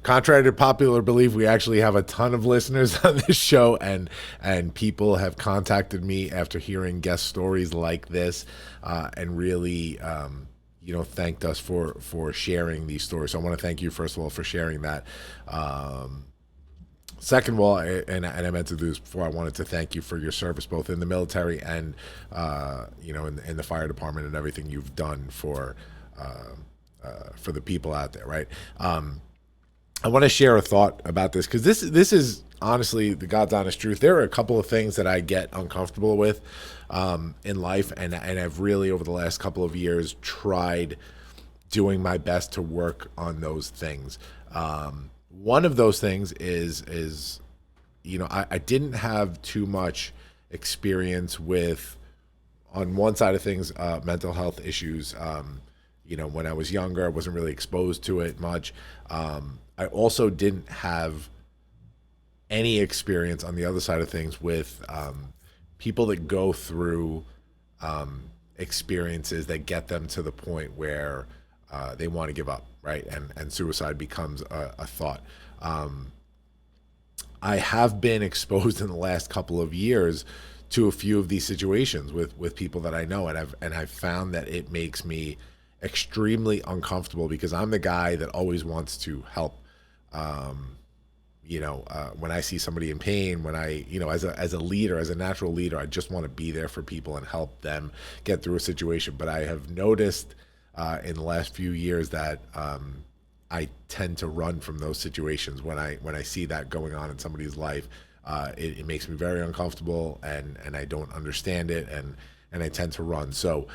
contrary to popular belief, we actually have a ton of listeners on this show, and people have contacted me after hearing guest stories like this, and really, thanked us for sharing these stories. So I want to thank you, first of all, for sharing that. Second of all, and I meant to do this before, I wanted to thank you for your service, both in the military and, in the fire department and everything you've done for the people out there, right? I want to share a thought about this, because this is honestly the God's honest truth. There are a couple of things that I get uncomfortable with in life, and I've really, over the last couple of years, tried doing my best to work on those things. One of those things is I didn't have too much experience with, on one side of things, mental health issues. When I was younger, I wasn't really exposed to it much. I also didn't have any experience on the other side of things with people that go through experiences that get them to the point where they want to give up, right? And suicide becomes a thought. I have been exposed in the last couple of years to a few of these situations with people that I know, and I've found that it makes me extremely uncomfortable, because I'm the guy that always wants to help. When I see somebody in pain, when I, as a leader, as a natural leader, I just want to be there for people and help them get through a situation. But I have noticed in the last few years that I tend to run from those situations when I see that going on in somebody's life. It makes me very uncomfortable, and I don't understand it, and I tend to run. So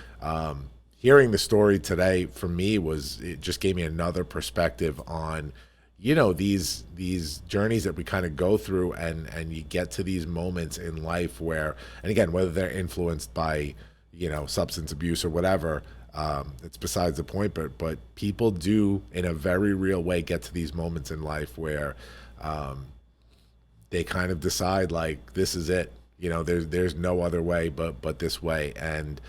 hearing the story today for me it just gave me another perspective on, these journeys that we kind of go through, and you get to these moments in life where, and again, whether they're influenced by, substance abuse or whatever, it's besides the point, but people do, in a very real way, get to these moments in life where they kind of decide, like, this is it. There's no other way but this way. And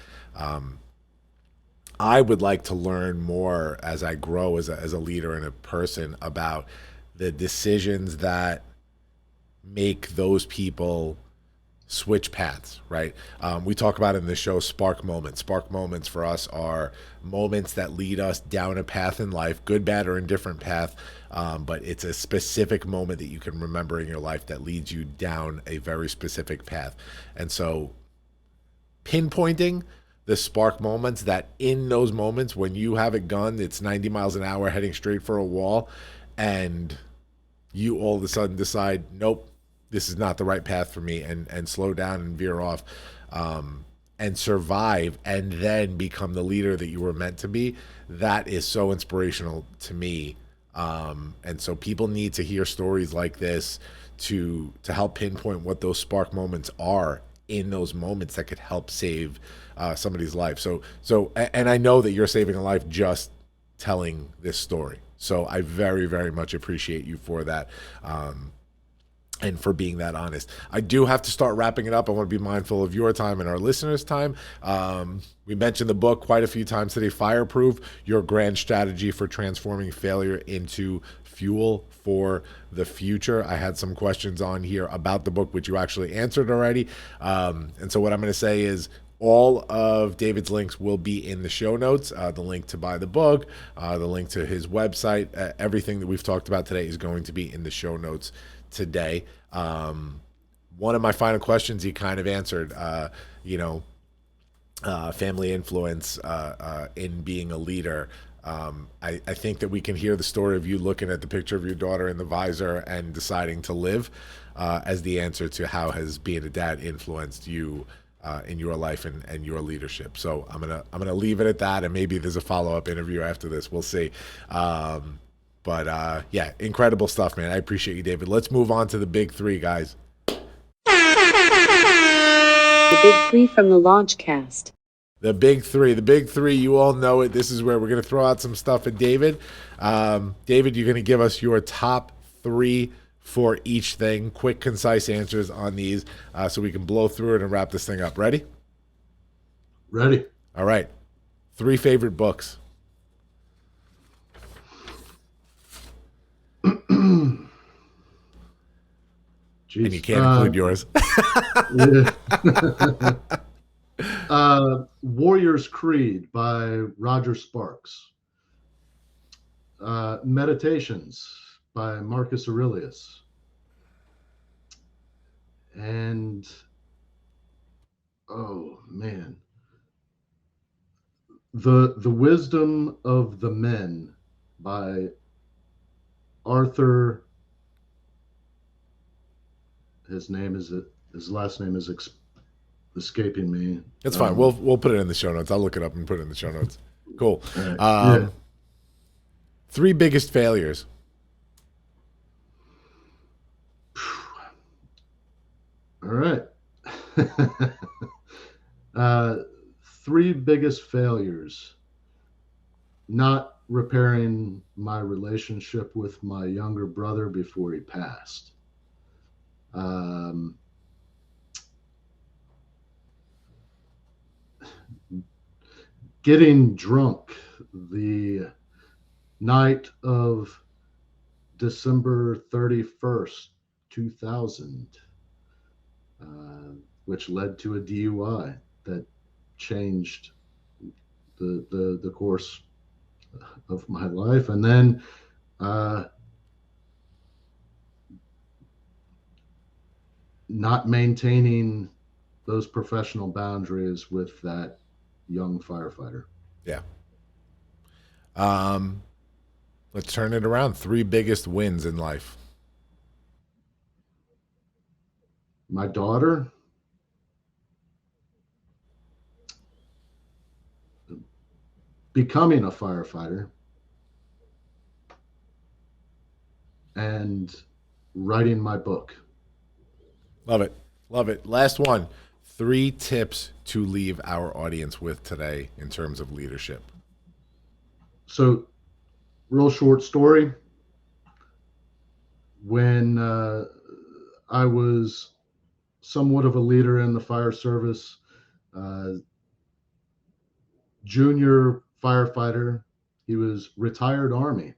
I would like to learn more as I grow as a leader and a person about the decisions that make those people switch paths, right? We talk about in the show spark moments. Spark moments for us are moments that lead us down a path in life, good, bad, or indifferent path, but it's a specific moment that you can remember in your life that leads you down a very specific path. And so pinpointing the spark moments, that in those moments when you have it gunned, it's 90 miles an hour heading straight for a wall, and you all of a sudden decide, nope, this is not the right path for me, and slow down and veer off, and survive, and then become the leader that you were meant to be. That is so inspirational to me. And so people need to hear stories like this to help pinpoint what those spark moments are in those moments that could help save somebody's life. So, and I know that you're saving a life just telling this story. So I very, very much appreciate you for that. And for being that honest. I do have to start wrapping it up. I want to be mindful of your time and our listeners' time. We mentioned the book quite a few times today, Fireproof, Your Grand Strategy for Transforming Failure into Fuel for the Future. I had some questions on here about the book, which you actually answered already. And so what I'm going to say is all of David's links will be in the show notes. The link to buy the book, the link to his website, everything that we've talked about today is going to be in the show notes today. One of my final questions he kind of answered, family influence in being a leader. I think that we can hear the story of you looking at the picture of your daughter in the visor and deciding to live as the answer to how has being a dad influenced you in your life and your leadership. So I'm gonna leave it at that, and maybe there's a follow-up interview after this. We'll see. But yeah, incredible stuff, man. I appreciate you, David. Let's move on to the big three, guys. The big three from the Launchcast. The big three. The big three, you all know it. This is where we're going to throw out some stuff at David. David, you're going to give us your top three for each thing. Quick, concise answers on these so we can blow through it and wrap this thing up. Ready? Ready. All right. 3 favorite books. Jeez. And you can't include yours. Warrior's Creed by Roger Sparks. Meditations by Marcus Aurelius. And, oh man, The Wisdom of the Men by Arthur. His last name is escaping me. It's fine. We'll put it in the show notes. I'll look it up and put it in the show notes. Cool. Yeah. 3 biggest failures. All right. 3 biggest failures. Not repairing my relationship with my younger brother before he passed. Getting drunk the night of December 31st, 2000, which led to a DUI that changed the course of my life. And then not maintaining those professional boundaries with that young firefighter. Yeah. Let's turn it around. 3 biggest wins in life. My daughter, becoming a firefighter, and writing my book. Love it. Love it. Last one. 3 tips to leave our audience with today in terms of leadership. So, real short story. When I was somewhat of a leader in the fire service, junior firefighter, he was retired Army.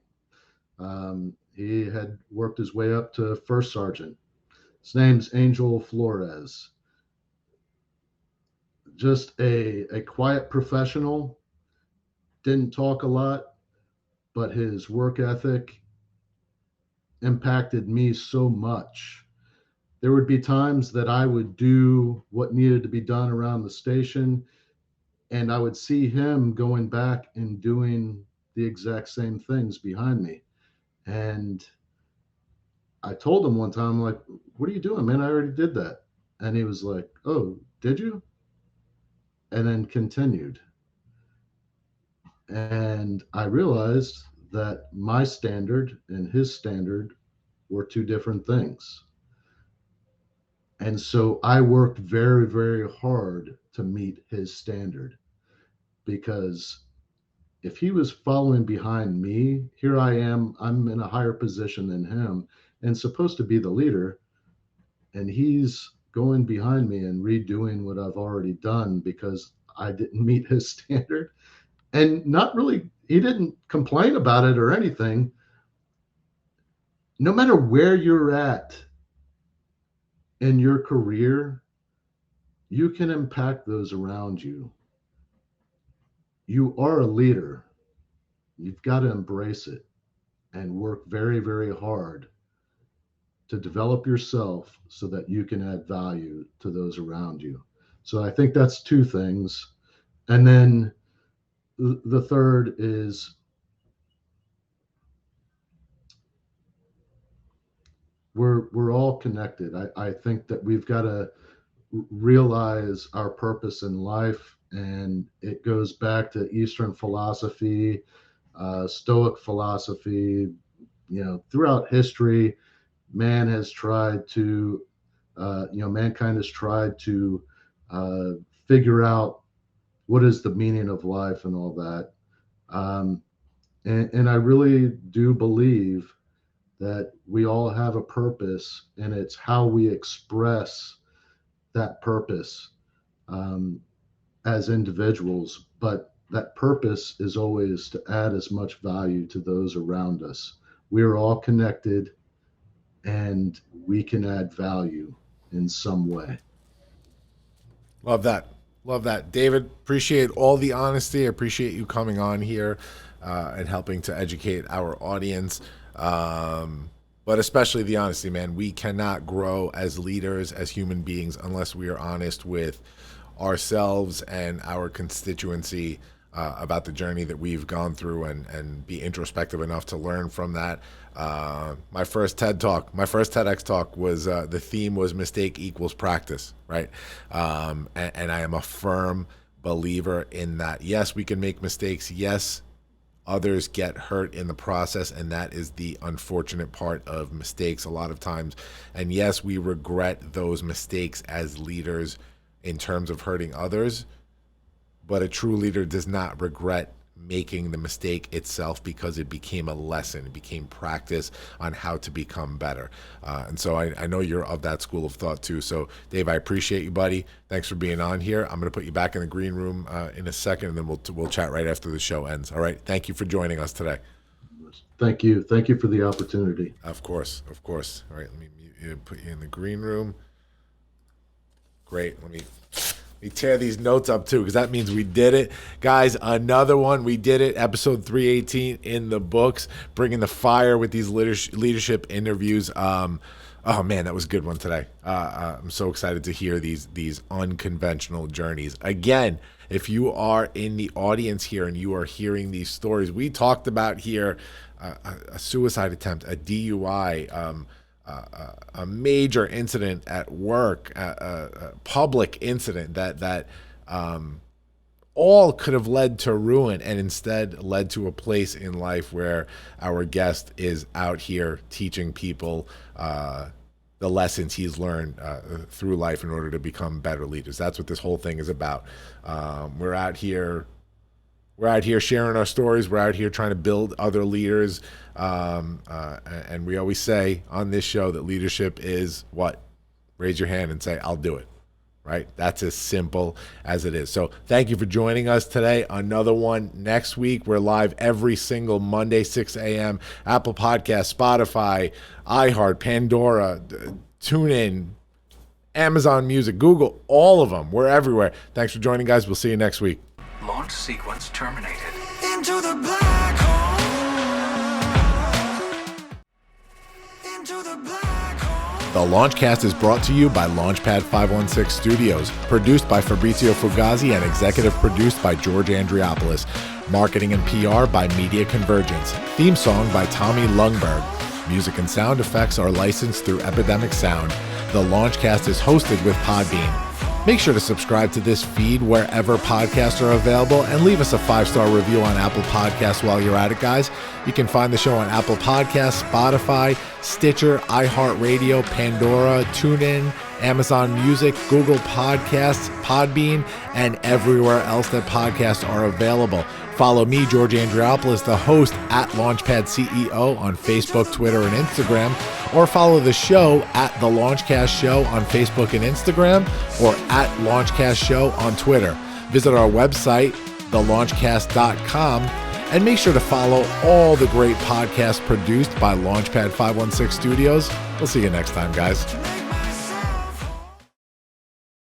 He had worked his way up to first sergeant. His name's Angel Flores. Just a quiet professional, didn't talk a lot, but his work ethic impacted me so much. There would be times that I would do what needed to be done around the station, and I would see him going back and doing the exact same things behind me. And I told him one time, like, what are you doing, man? I already did that. And he was like, oh, did you? And then continued. And I realized that my standard and his standard were 2 different things. And so I worked very, very hard to meet his standard, because if he was following behind me, here I am, I'm in a higher position than him and supposed to be the leader, and he's going behind me and redoing what I've already done because I didn't meet his standard. And not really, he didn't complain about it or anything. No matter where you're at in your career, you can impact those around you. You are a leader. You've got to embrace it and work very, very hard to develop yourself so that you can add value to those around you. So I think that's 2 things. And then the third is we're all connected. I think that we've got to realize our purpose in life, and it goes back to Eastern philosophy, Stoic philosophy. Throughout history, mankind has tried to figure out what is the meaning of life and all that. And I really do believe that we all have a purpose, and it's how we express that purpose as individuals. But that purpose is always to add as much value to those around us. We are all connected, and we can add value in some way. Love that. Love that. David, appreciate all the honesty. I appreciate you coming on here and helping to educate our audience. But especially the honesty, man. We cannot grow as leaders, as human beings, unless we are honest with ourselves and our constituency about the journey that we've gone through, and be introspective enough to learn from that. My first TEDx talk was the theme was mistake equals practice, right? And I am a firm believer in that. Yes, we can make mistakes. Yes, others get hurt in the process, and that is the unfortunate part of mistakes a lot of times. And yes, we regret those mistakes as leaders in terms of hurting others, but a true leader does not regret making the mistake itself, because it became a lesson, it became practice on how to become better. And so I know you're of that school of thought too. So Dave, I appreciate you, buddy. Thanks for being on here. I'm going to put you back in the green room in a second, and then we'll chat right after the show ends. All right. Thank you for joining us today. Thank you. Thank you for the opportunity. Of course. All right. Let me put you in the green room. Great. Let me tear these notes up too, because that means we did it. Guys, another one. We did it. Episode 318 in the books, bringing the fire with these leadership interviews. Oh man, that was a good one today. I'm so excited to hear these unconventional journeys. Again, if you are in the audience here and you are hearing these stories, we talked about here a suicide attempt, a DUI, a major incident at work, a public incident that all could have led to ruin, and instead led to a place in life where our guest is out here teaching people the lessons he's learned through life in order to become better leaders. That's what this whole thing is about. We're out here sharing our stories. We're out here trying to build other leaders. And we always say on this show that leadership is what? Raise your hand and say, I'll do it. Right? That's as simple as it is. So thank you for joining us today. Another one next week. We're live every single Monday, 6 a.m. Apple Podcasts, Spotify, iHeart, Pandora, TuneIn, Amazon Music, Google, all of them. We're everywhere. Thanks for joining, guys. We'll see you next week. Launch sequence terminated. Into the black hole. Into the black hole. The Launchcast is brought to you by Launchpad 516 Studios, produced by Fabrizio Fugazi and executive produced by George Andriopoulos. Marketing and PR by Media Convergence. Theme song by Tommy Lungberg. Music and sound effects are licensed through Epidemic Sound. The Launchcast is hosted with Podbean. Make sure to subscribe to this feed wherever podcasts are available, and leave us a 5-star review on Apple Podcasts while you're at it, guys. You can find the show on Apple Podcasts, Spotify, Stitcher, iHeartRadio, Pandora, TuneIn, Amazon Music, Google Podcasts, Podbean, and everywhere else that podcasts are available. Follow me, George Andriopoulos, the host, at Launchpad CEO on Facebook, Twitter, and Instagram, or follow the show at The Launchcast Show on Facebook and Instagram, or at Launchcast Show on Twitter. Visit our website, thelaunchcast.com, and make sure to follow all the great podcasts produced by Launchpad 516 Studios. We'll see you next time, guys.